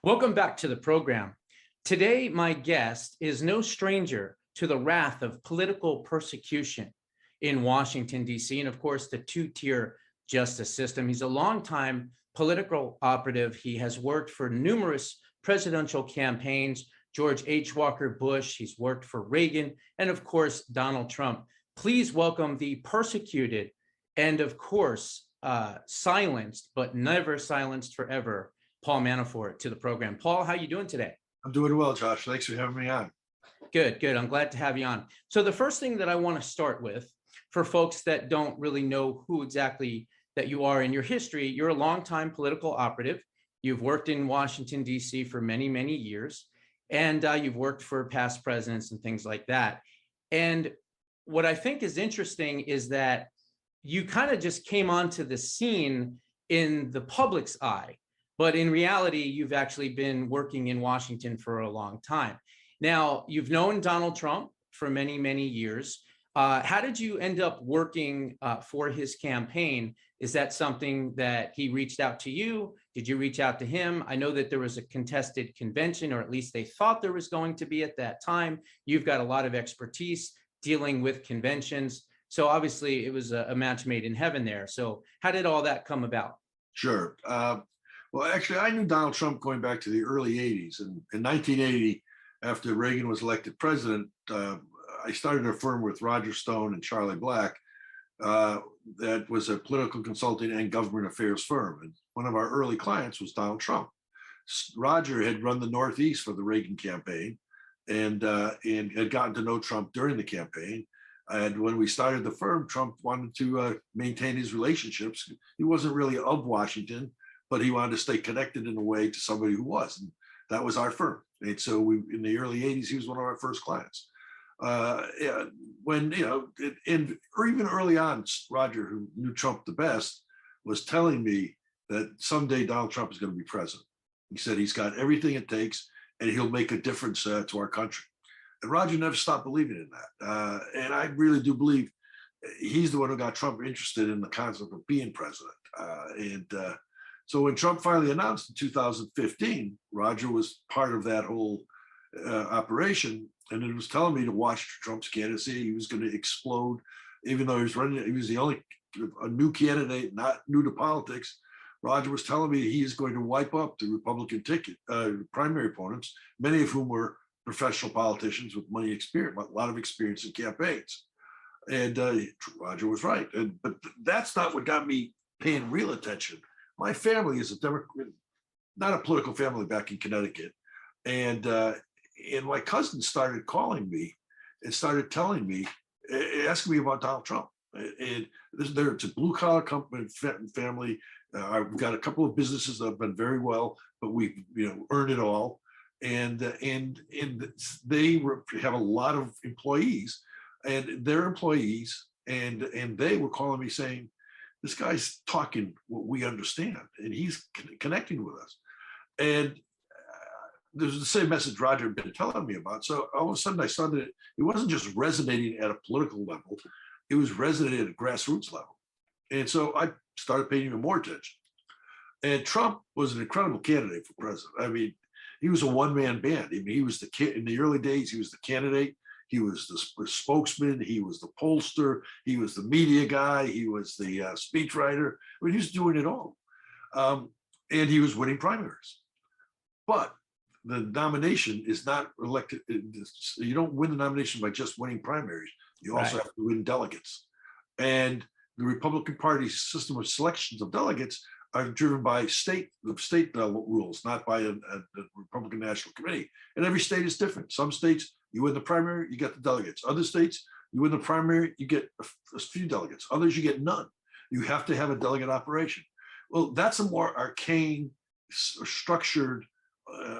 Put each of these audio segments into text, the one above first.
Welcome back to the program. Today, my guest is no stranger to the wrath of political persecution in Washington, D.C., and of course, the two-tier justice system. He's a longtime political operative. He has worked for numerous presidential campaigns, George H. Walker Bush. He's worked for Reagan, and of course, Donald Trump. Please welcome the persecuted and, of course, silenced, but never silenced forever, Paul Manafort, to the program. Paul, how are you doing today? I'm doing well, Josh. Thanks for having me on. Good. I'm glad to have you on. So the first thing that I want to start with, for folks that don't really know who exactly that you are in your history, you're a longtime political operative. You've worked in Washington, D.C. for many, many years, and you've worked for past presidents and things like that. And what I think is interesting is that you kind of just came onto the scene in the public's eye. But in reality, you've actually been working in Washington for a long time. Now, you've known Donald Trump for many, many years. How did you end up working for his campaign? Is that something that he reached out to you? Did you reach out to him? I know that there was a contested convention, or at least they thought there was going to be at that time. You've got a lot of expertise dealing with conventions. So obviously, it was a match made in heaven there. So how did all that come about? Sure. Well, actually, I knew Donald Trump going back to the early 80s. And in 1980, after Reagan was elected president, I started a firm with Roger Stone and Charlie Black that was a political consulting and government affairs firm. And one of our early clients was Donald Trump. Roger had run the Northeast for the Reagan campaign and had gotten to know Trump during the campaign. And when we started the firm, Trump wanted to maintain his relationships. He wasn't really of Washington, but he wanted to stay connected in a way to somebody who was, and that was our firm. And so in the early 80s, he was one of our first clients. When, or even early on, Roger, who knew Trump the best, was telling me that someday Donald Trump is going to be president. He said he's got everything it takes and he'll make a difference to our country. And Roger never stopped believing in that. And I really do believe he's the one who got Trump interested in the concept of being president. So when Trump finally announced in 2015, Roger was part of that whole operation, and it was telling me to watch Trump's candidacy. He was going to explode, even though he was running. He was the only a new candidate, not new to politics. Roger was telling me he is going to wipe up the Republican ticket primary opponents, many of whom were professional politicians with money experience, a lot of experience in campaigns. And Roger was right. But that's not what got me paying real attention. My family is a Democrat, not a political family back in Connecticut. And my cousin started calling me and started telling me, asking me about Donald Trump. And it's a blue collar company family. I've got a couple of businesses that have been very well, but we've earned it all. And they have a lot of employees, and their employees, and they were calling me saying, this guy's talking what we understand, and he's connecting with us. And there's the same message Roger had been telling me about. So all of a sudden I started, it wasn't just resonating at a political level, it was resonating at a grassroots level. And so I started paying even more attention. And Trump was an incredible candidate for president. I mean, he was a one-man band. I mean, he was the kid in the early days, he was the candidate. He was the spokesman. He was the pollster. He was the media guy. He was the speechwriter. I mean, he was doing it all. And he was winning primaries. But the nomination is not elected. You don't win the nomination by just winning primaries. You also have to win delegates. And the Republican Party's system of selections of delegates are driven by state rules, not by the Republican National Committee. And every state is different. Some states, you win the primary, you get the delegates. Other states, you win the primary, you get a few delegates. Others, you get none. You have to have a delegate operation. Well, that's a more arcane, structured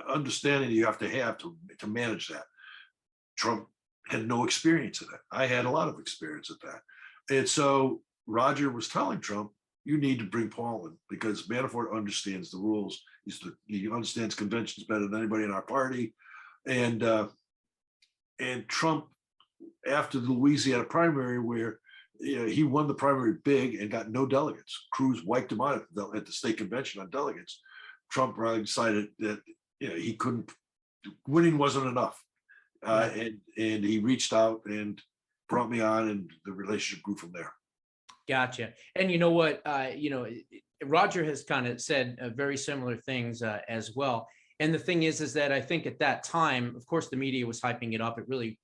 understanding you have to manage that. Trump had no experience in it. I had a lot of experience at that. And so Roger was telling Trump, you need to bring Paul in because Manafort understands the rules. He understands conventions better than anybody in our party. And Trump, after the Louisiana primary, where he won the primary big and got no delegates, Cruz wiped him out at the state convention on delegates. Trump decided that he couldn't, winning wasn't enough. And he reached out and brought me on, and the relationship grew from there. Gotcha. And you know what, Roger has kind of said very similar things as well. And the thing is that I think at that time, of course, the media was hyping it up. It really,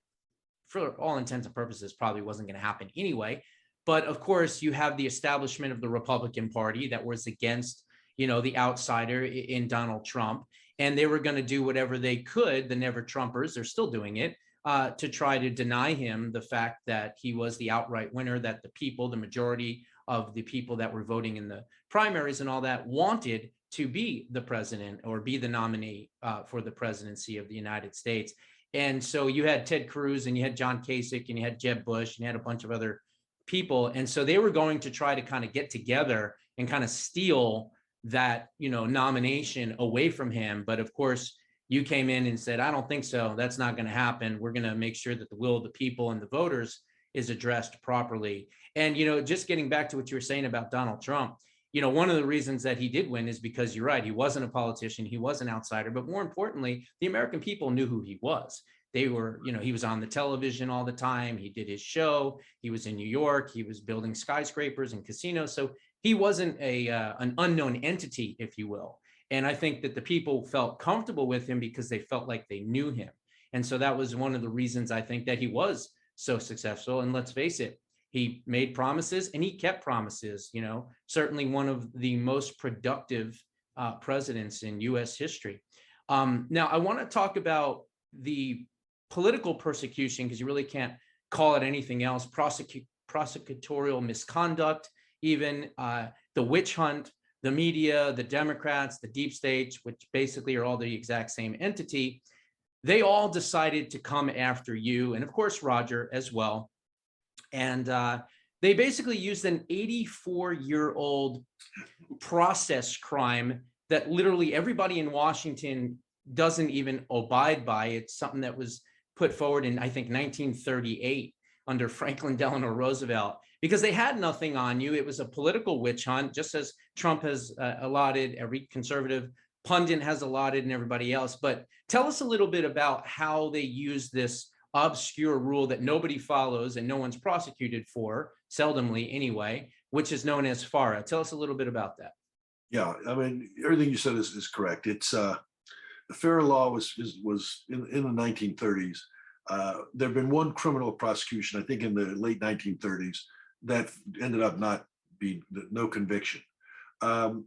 for all intents and purposes, probably wasn't going to happen anyway. But of course, you have the establishment of the Republican Party that was against, the outsider in Donald Trump. And they were going to do whatever they could, the Never Trumpers, they're still doing it, to try to deny him the fact that he was the outright winner, that the people, the majority of the people that were voting in the primaries and all that, wanted to be the president or be the nominee for the presidency of the United States. And so you had Ted Cruz and you had John Kasich and you had Jeb Bush and you had a bunch of other people. And so they were going to try to kind of get together and kind of steal that, nomination away from him. But of course, you came in and said, I don't think so. That's not going to happen. We're going to make sure that the will of the people and the voters is addressed properly. And, just getting back to what you were saying about Donald Trump, one of the reasons that he did win is because you're right. He wasn't a politician. He was an outsider. But more importantly, the American people knew who he was. They were, he was on the television all the time. He did his show. He was in New York. He was building skyscrapers and casinos. So he wasn't an unknown entity, if you will. And I think that the people felt comfortable with him because they felt like they knew him. And so that was one of the reasons I think that he was so successful. And let's face it, he made promises and he kept promises, certainly one of the most productive presidents in US history. Now, I want to talk about the political persecution, because you really can't call it anything else, prosecutorial misconduct, even the witch hunt, the media, the Democrats, the deep state, which basically are all the exact same entity. They all decided to come after you, and of course, Roger as well. And they basically used an 84-year-old process crime that literally everybody in Washington doesn't even abide by. It's something that was put forward in, I think, 1938 under Franklin Delano Roosevelt, because they had nothing on you. It was a political witch hunt, just as Trump has allotted, every conservative pundit has allotted, and everybody else. But tell us a little bit about how they use this obscure rule that nobody follows and no one's prosecuted for, seldomly anyway, which is known as FARA. Tell us a little bit about that. Yeah, I mean, everything you said is correct. It's the FARA law was in the 1930s. There had been one criminal prosecution, I think, in the late 1930s that ended up not being no conviction. What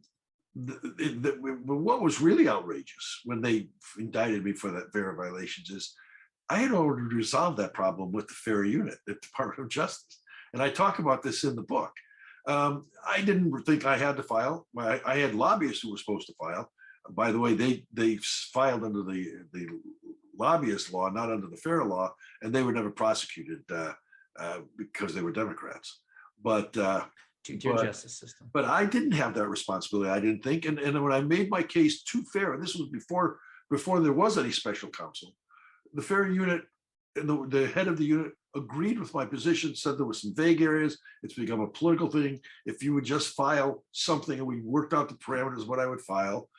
was really outrageous when they indicted me for that FARA violations is I had already resolved that problem with the FARA unit at the Department of Justice. And I talk about this in the book. I didn't think I had to file. I had lobbyists who were supposed to file. By the way, they filed under the lobbyist law, not under the FARA law, and they were never prosecuted because they were Democrats. But justice system. But I didn't have that responsibility, I didn't think. And when I made my case to FARA, this was before there was any special counsel, the FARA unit and the head of the unit agreed with my position, said there were some vague areas. It's become a political thing. If you would just file something, and we worked out the parameters of what I would file.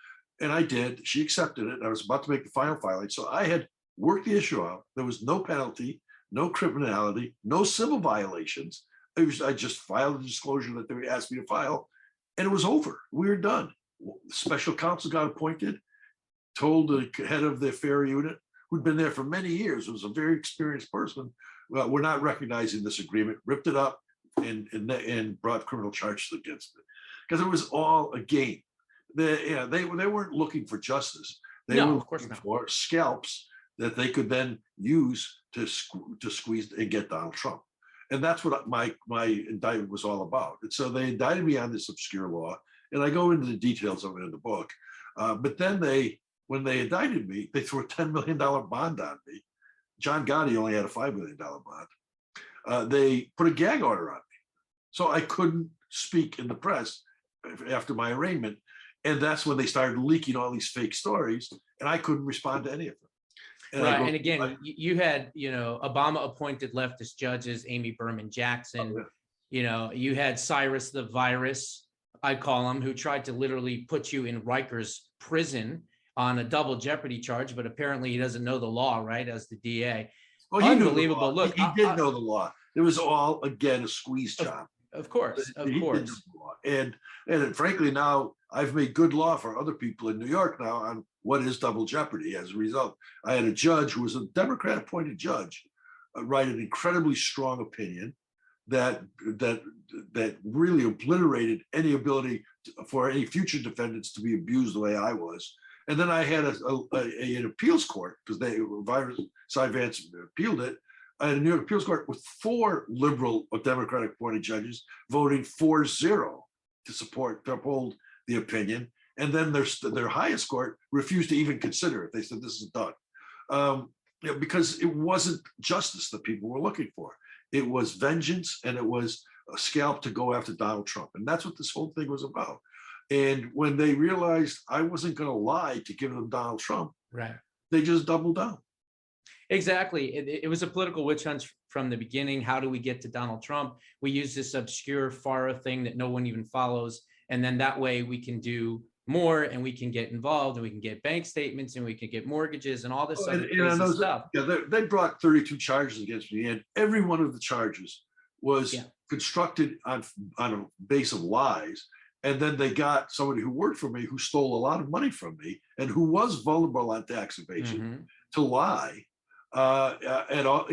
And I did. She accepted it. I was about to make the final filing. So I had worked the issue out. There was no penalty, no criminality, no civil violations. I just filed the disclosure that they asked me to file, and it was over. We were done. Special counsel got appointed, told the head of the FARA unit, who'd been there for many years, was a very experienced person, well, we're not recognizing this agreement, ripped it up, and brought criminal charges against it. Because it was all a game. They weren't looking for justice. They were looking for scalps that they could then use to squeeze and get Donald Trump. And that's what my indictment was all about. And so they indicted me on this obscure law, and I go into the details of it in the book. But then when they indicted me, they threw a $10 million bond on me. John Gotti only had a $5 million bond. They put a gag order on me. So I couldn't speak in the press after my arraignment. And that's when they started leaking all these fake stories, and I couldn't respond to any of them. And again, you had, Obama appointed leftist judges, Amy Berman Jackson. Oh, yeah. You had Cyrus the Virus, I call him, who tried to literally put you in Rikers prison on a double jeopardy charge, but apparently he doesn't know the law, right? As the DA. Well, he knew the Unbelievable. law. Look, He did know the law. It was all, again, a squeeze job. of course, of He did know course. the law. And frankly, now I've made good law for other people in New York now on what is double jeopardy. As a result, I had a judge who was a Democrat appointed judge write an incredibly strong opinion that really obliterated any ability for any future defendants to be abused the way I was. And then I had an appeals court, because Cy Vance appealed it. I had a New York appeals court with 4 liberal or Democratic appointed judges voting 4-0 to uphold the opinion. And then their highest court refused to even consider it. They said, this is done. Because it wasn't justice that people were looking for. It was vengeance, and it was a scalp to go after Donald Trump. And that's what this whole thing was about. And when they realized I wasn't going to lie to give them Donald Trump, Right, they just doubled down. exactly. It was a political witch hunt from the beginning. How do we get to Donald Trump? We use this obscure FARA thing that no one even follows. And then that way we can do more, and we can get involved, and we can get bank statements, and we can get mortgages and all this other crazy stuff. Yeah, they brought 32 charges against me, and every one of the charges was constructed on a base of lies. And then they got somebody who worked for me, who stole a lot of money from me and who was vulnerable on tax evasion to lie. And all,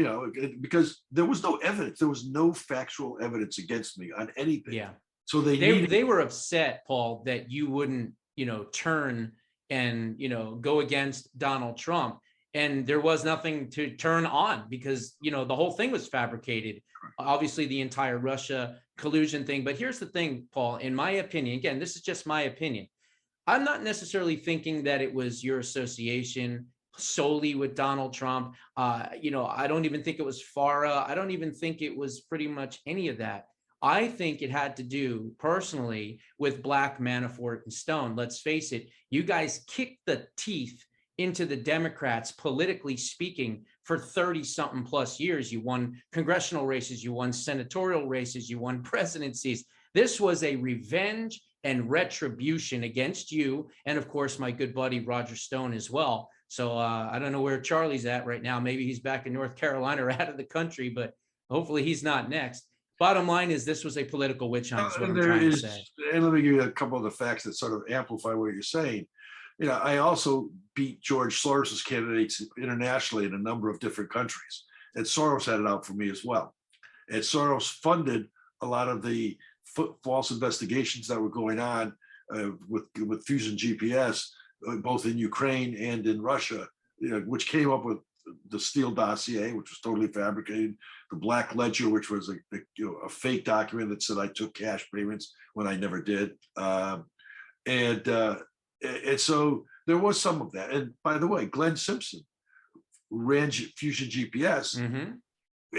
because there was no evidence, there was no factual evidence against me on anything. Yeah. So they were upset, Paul, that you wouldn't, turn and, go against Donald Trump. And there was nothing to turn on because, the whole thing was fabricated. Obviously, the entire Russia collusion thing. But here's the thing, Paul, in my opinion, again, this is just my opinion. I'm not necessarily thinking that it was your association solely with Donald Trump. I don't even think it was FARA. I don't even think it was pretty much any of that. I think it had to do personally with Black, Manafort, and Stone. Let's face it, you guys kicked the teeth into the Democrats, politically speaking, for 30-something plus years. You won congressional races, you won senatorial races, you won presidencies. This was a revenge and retribution against you, and of course, my good buddy Roger Stone as well. So I don't know where Charlie's at right now. Maybe he's back in North Carolina or out of the country, but hopefully he's not next. Bottom line is this was a political witch hunt, is what I'm trying to say. And let me give you a couple of the facts that sort of amplify what you're saying. I also beat George Soros's candidates internationally in a number of different countries. And Soros had it out for me as well. And Soros funded a lot of the false investigations that were going on with Fusion GPS, both in Ukraine and in Russia, which came up with the Steele dossier, which was totally fabricated, the Black Ledger, which was a fake document that said I took cash payments when I never did. And so there was some of that. And by the way, Glenn Simpson, who ran Fusion GPS,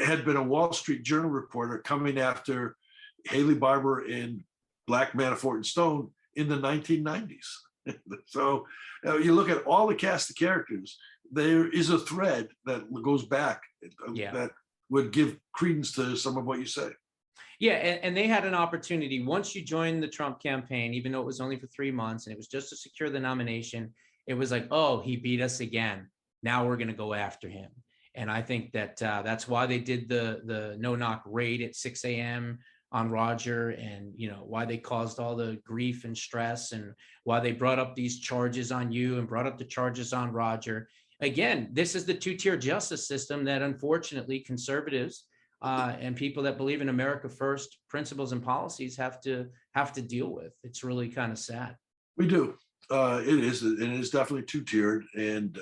had been a Wall Street Journal reporter coming after Haley Barbour and Black, Manafort, and Stone in the 1990s. So you look at all the cast of characters, there is a thread that goes back that would give credence to some of what you say. Yeah, and they had an opportunity once you joined the Trump campaign, even though it was only for 3 months and it was just to secure the nomination. It was like, oh, he beat us again. Now we're going to go after him. And I think that that's why they did the no-knock raid at 6 a.m. on Roger, and why they caused all the grief and stress, and why they brought up these charges on you and brought up the charges on Roger. Again, this is the two-tier justice system that unfortunately conservatives and people that believe in America first principles and policies have to deal with. It's really kind of sad. We do. It is definitely two-tiered, and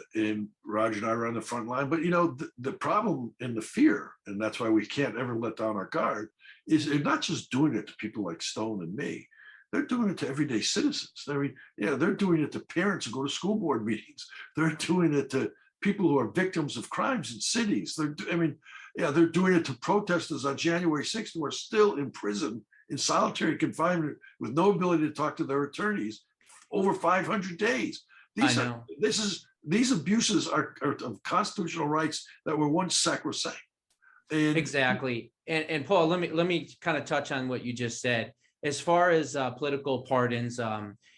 Roger and I are on the front line. But the problem and the fear, and that's why we can't ever let down our guard, is they're not just doing it to people like Stone and me. They're doing it to everyday citizens. They're doing it to parents who go to school board meetings. They're doing it to people who are victims of crimes in cities. They're doing it to protesters on January 6th who are still in prison in solitary confinement with no ability to talk to their attorneys over 500 days. These abuses are of constitutional rights that were once sacrosanct. Exactly. And Paul, let me kind of touch on what you just said. As far as political pardons,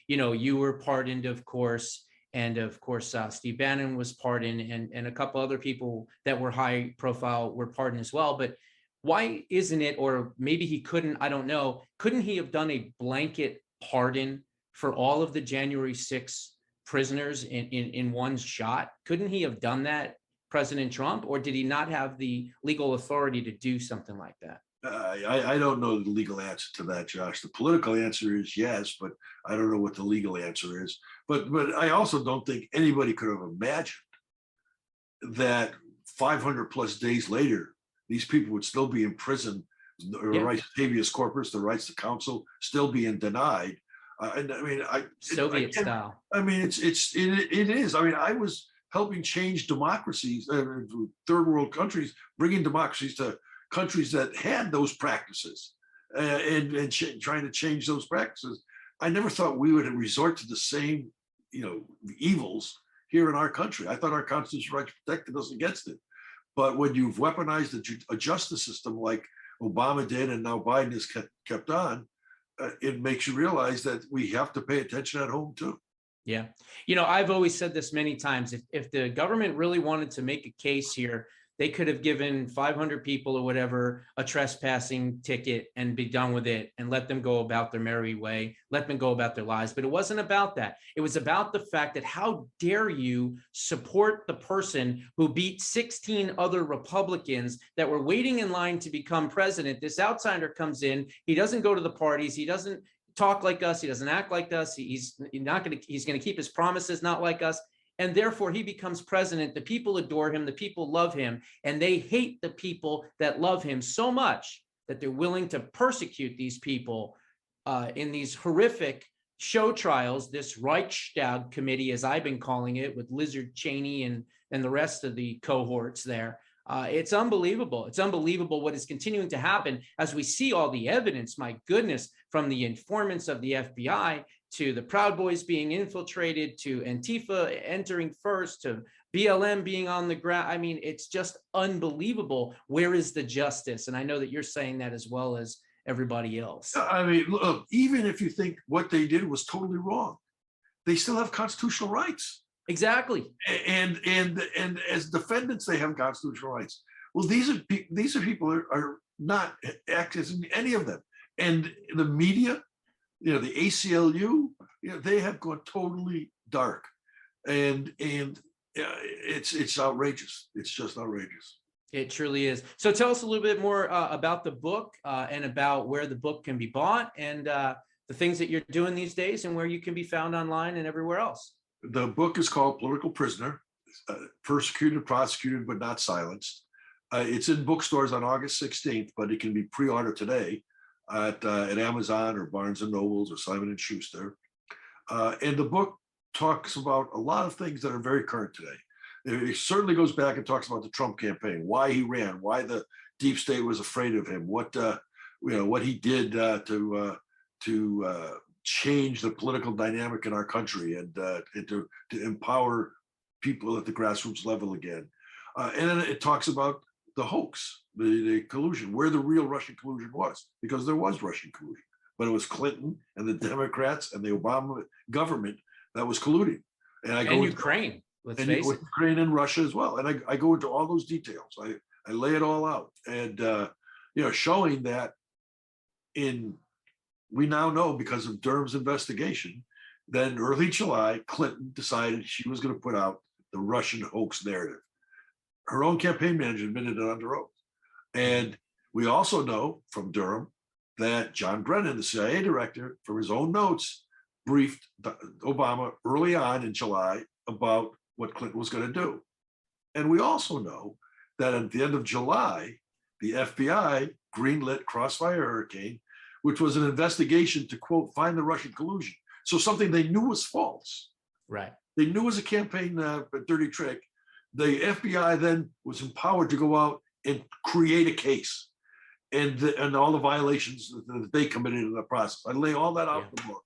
you were pardoned, of course, And of course, Steve Bannon was pardoned, and a couple other people that were high profile were pardoned as well. But why isn't it, or maybe he couldn't, I don't know, couldn't he have done a blanket pardon for all of the January 6th prisoners in one shot? Couldn't he have done that, President Trump, or did he not have the legal authority to do something like that? I don't know the legal answer to that, Josh. The political answer is yes, but I don't know what the legal answer is. But I also don't think anybody could have imagined that 500 plus days later, these people would still be in prison. The rights to habeas corpus, the rights to counsel, still being denied. And I mean, Soviet style. I mean, it is. I mean, I was helping change democracies, third world countries, bringing democracies to countries that had those practices, and trying to change those practices. I never thought we would resort to the same, evils here in our country. I thought our constitutional rights protected us against it. But when you've weaponized a justice system like Obama did, and now Biden has kept on, it makes you realize that we have to pay attention at home too. Yeah. I've always said this many times. If the government really wanted to make a case here, they could have given 500 people or whatever a trespassing ticket and be done with it and let them go about their merry way, let them go about their lives. But it wasn't about that. It was about the fact that how dare you support the person who beat 16 other Republicans that were waiting in line to become president. This outsider comes in, he doesn't go to the parties, he doesn't talk like us, he doesn't act like us, he's going to keep his promises, not like us. And therefore he becomes president. The people adore him, the people love him, and they hate the people that love him so much that they're willing to persecute these people in these horrific show trials, this Reichstag committee, as I've been calling it, with Lizard Cheney and the rest of the cohorts there. It's unbelievable. It's unbelievable what is continuing to happen as we see all the evidence, my goodness, from the informants of the FBI to the Proud Boys being infiltrated, to Antifa entering first, to BLM being on the ground. I mean, it's just unbelievable. Where is the justice? And I know that you're saying that as well as everybody else. I mean, look, even if you think what they did was totally wrong, they still have constitutional rights. Exactly. And as defendants, they have constitutional rights. Well, these are people are not accessing any of them. And the media, the ACLU, they have gone totally dark, and it's outrageous. It's just outrageous. It truly is. So tell us a little bit more about the book and about where the book can be bought, and the things that you're doing these days, and where you can be found online and everywhere else. The book is called Political Prisoner, Persecuted, Prosecuted, but Not Silenced. It's in bookstores on August 16th, but it can be pre-ordered today at Amazon or Barnes and Nobles or Simon and Schuster. And the book talks about a lot of things that are very current today. It certainly goes back and talks about the Trump campaign, why he ran, why the deep state was afraid of him, what he did to change the political dynamic in our country, and to empower people at the grassroots level again. And then it talks about the hoax, the collusion, where the real Russian collusion was, because there was Russian collusion, but it was Clinton and the Democrats and the Obama government that was colluding. And Ukraine, let's face it. Ukraine and Russia as well. And I go into all those details. I lay it all out, and showing that we now know, because of Durham's investigation, that in early July, Clinton decided she was going to put out the Russian hoax narrative. Her own campaign manager admitted it under oath. And we also know from Durham that John Brennan, the CIA director, from his own notes, briefed Obama early on in July about what Clinton was going to do. And we also know that at the end of July, the FBI greenlit Crossfire Hurricane, which was an investigation to, quote, find the Russian collusion. So something they knew was false. Right. They knew it was a campaign dirty trick. The FBI then was empowered to go out and create a case, and all the violations that they committed in the process. I lay all that out in the book,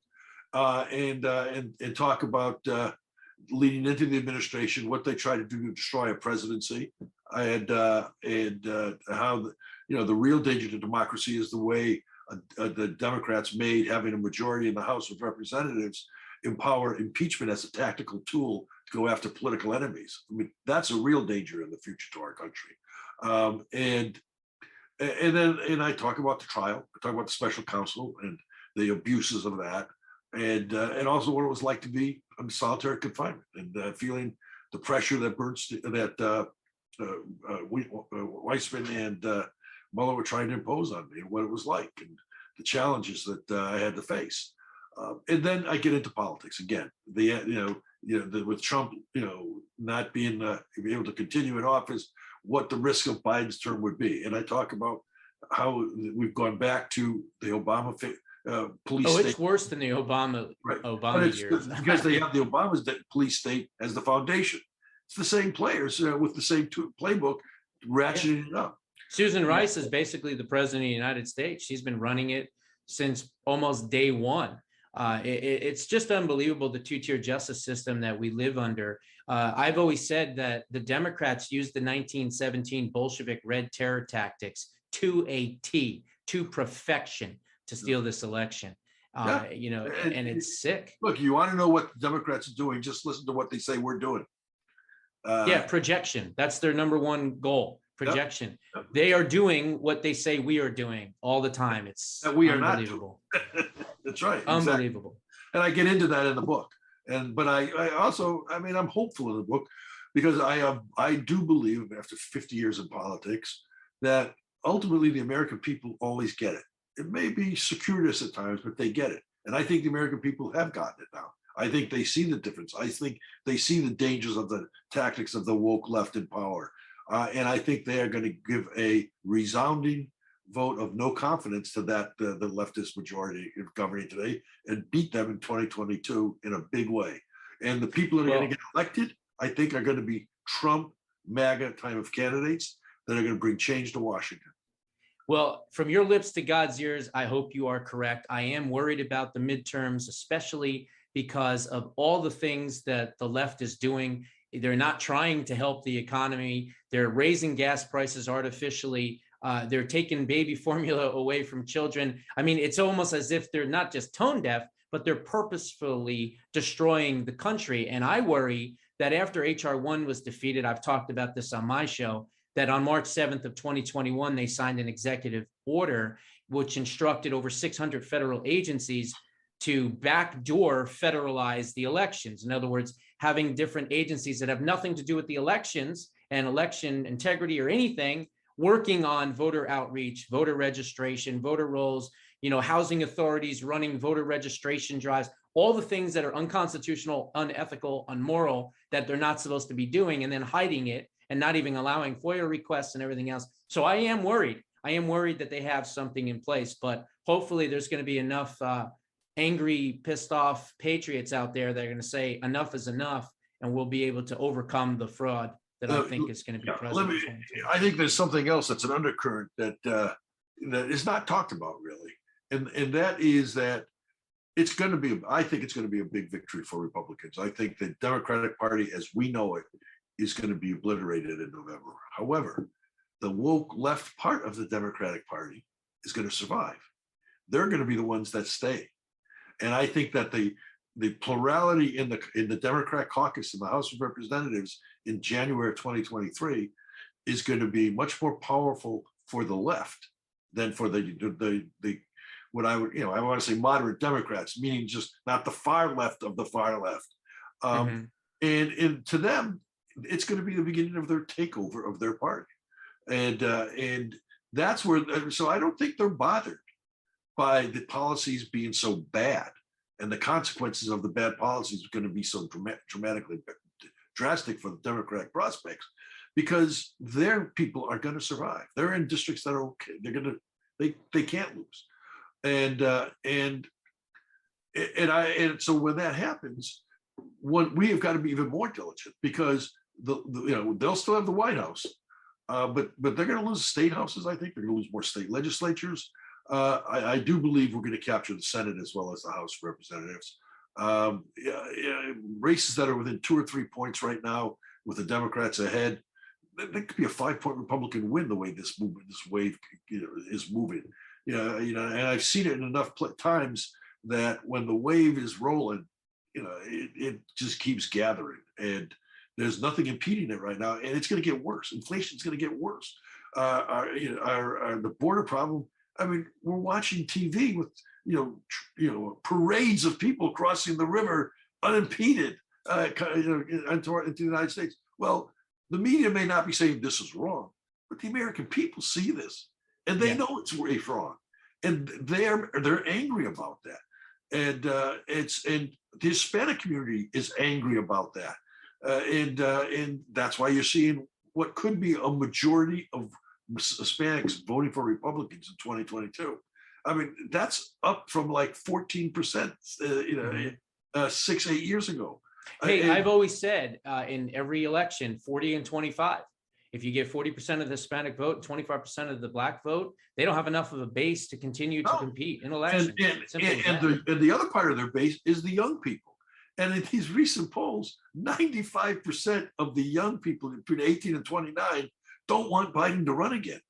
and talk about leading into the administration, what they tried to do to destroy a presidency, and how the real danger to democracy is the way the Democrats made having a majority in the House of Representatives empower impeachment as a tactical tool to go after political enemies. I mean, that's a real danger in the future to our country. And I talk about the trial. I talk about the special counsel and the abuses of that, and also what it was like to be in solitary confinement and feeling the pressure that Bernstein, that Weissman and Mueller were trying to impose on me, and what it was like, and the challenges that I had to face. And then I get into politics again. With Trump, not being able to continue in office, what the risk of Biden's term would be. And I talk about how we've gone back to the Obama police Oh, state. it's worse than the Obama years. Because they have the Obama's police state as the foundation. It's the same players with the same playbook, ratcheting it up. Susan Rice is basically the president of the United States. She's been running it since almost day one. It's just unbelievable, the two-tier justice system that we live under. I've always said that the Democrats used the 1917 Bolshevik red terror tactics to a T, to perfection, to steal this election. And it's sick. Look, you want to know what the Democrats are doing, just listen to what they say we're doing. Projection. That's their number one goal. Projection. Yep. They are doing what they say we are doing all the time. It's that we are unbelievable. Not. That's right. Unbelievable. Exactly. And I get into that in the book. But I also, I'm hopeful in the book, because I do believe, after 50 years in politics, that ultimately the American people always get it. It may be circuitous at times, but they get it. And I think the American people have gotten it now. I think they see the difference. I think they see the dangers of the tactics of the woke left in power. And I think they are going to give a resounding vote of no confidence to that the leftist majority governing today, and beat them in 2022 in a big way. And the people that are going to get elected, I think, are going to be Trump, MAGA type of candidates that are going to bring change to Washington. Well, from your lips to God's ears, I hope you are correct. I am worried about the midterms, especially because of all the things that the left is doing. They're not trying to help the economy. They're raising gas prices artificially. They're taking baby formula away from children. I mean, it's almost as if they're not just tone deaf, but they're purposefully destroying the country. And I worry that after H.R. 1 was defeated, I've talked about this on my show, that on March 7th of 2021, they signed an executive order which instructed over 600 federal agencies to backdoor federalize the elections. In other words, having different agencies that have nothing to do with the elections and election integrity or anything, working on voter outreach, voter registration, voter rolls, housing authorities running voter registration drives, all the things that are unconstitutional, unethical, unmoral, that they're not supposed to be doing, and then hiding it and not even allowing FOIA requests and everything else. So I am worried. I am worried that they have something in place, but hopefully there's going to be enough angry, pissed off patriots out there that are going to say enough is enough, and we'll be able to overcome the fraud that I think is going to be present. I think there's something else that's an undercurrent that is not talked about really, and that is that it's going to be. I think it's going to be a big victory for Republicans. I think the Democratic Party, as we know it, is going to be obliterated in November. However, the woke left part of the Democratic Party is going to survive. They're going to be the ones that stay. And I think that the plurality in the Democrat caucus in the House of Representatives in January of 2023 is going to be much more powerful for the left than for the what I would, I want to say moderate Democrats, meaning just not the far left of the far left. And to them, it's going to be the beginning of their takeover of their party. And that's where, so I don't think they're bothered by the policies being so bad, and the consequences of the bad policies are going to be so dramatically drastic for the Democratic prospects, because their people are going to survive. They're in districts that are okay. They can't lose. And so when that happens, we have got to be even more diligent, because they'll still have the White House, but they're going to lose state houses. I think they're going to lose more state legislatures. I do believe we're going to capture the Senate as well as the House of Representatives. Races that are within 2 or 3 points right now, with the Democrats ahead, there could be a 5-point Republican win the way this wave is moving. And I've seen it in enough times that when the wave is rolling, it just keeps gathering, and there's nothing impeding it right now, and it's going to get worse. Inflation's going to get worse. The border problem. I mean, we're watching TV with parades of people crossing the river unimpeded into the United States. Well, the media may not be saying this is wrong, but the American people see this, and they know it's wrong, and they're angry about that, and and the Hispanic community is angry about that, and that's why you're seeing what could be a majority of Hispanics voting for Republicans in 2022. I mean, that's up from like 14%, 6-8 years ago. Hey, I've always said in every election, 40 and 25. If you get 40% of the Hispanic vote, 25% of the Black vote, they don't have enough of a base to continue to compete in elections. And the other part of their base is the young people. And in these recent polls, 95% of the young people between 18 and 29 don't want Biden to run again.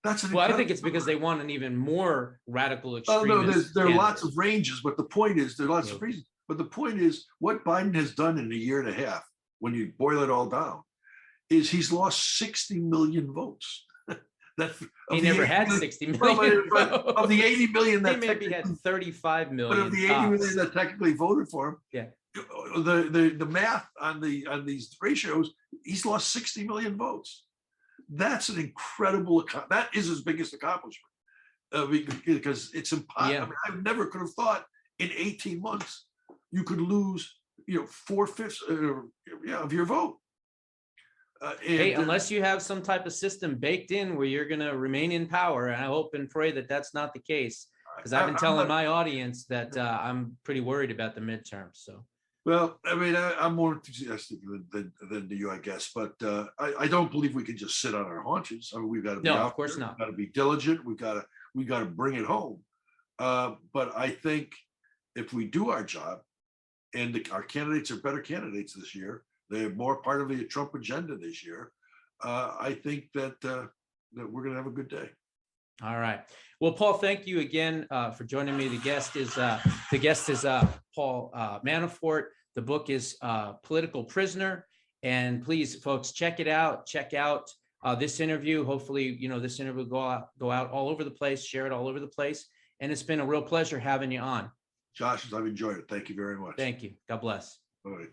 I think it's because they want an even more radical extremist. Oh, no, there are lots of ranges, but the point is, there are lots of reasons. But the point is, what Biden has done in a year and a half, when you boil it all down, is he's lost 60 million votes. He never had 60 million votes. Of the 80 million that he maybe had 35 million. But of the 80 million that technically voted for him, the math on these ratios, he's lost 60 million votes. That's an incredible, that is his biggest accomplishment, because it's impossible. I mean, I never could have thought in 18 months you could lose 4/5 of your vote. Hey, unless you have some type of system baked in where you're going to remain in power, and I hope and pray that that's not the case, because I've been telling my audience that I'm pretty worried about the midterms. So, well, I mean, I'm more enthusiastic than you, I guess, but I don't believe we can just sit on our haunches. I mean, we've got to be of course not. We've got to be diligent. We got to bring it home. But I think if we do our job, and our candidates are better candidates this year, they're more part of the Trump agenda this year, I think that we're going to have a good day. All right. Well, Paul, thank you again for joining me. The guest is Paul Manafort. The book is Political Prisoner. And please, folks, check it out. Check out this interview. Hopefully, this interview will go out all over the place, share it all over the place. And it's been a real pleasure having you on. Josh, I've enjoyed it. Thank you very much. Thank you. God bless. All right.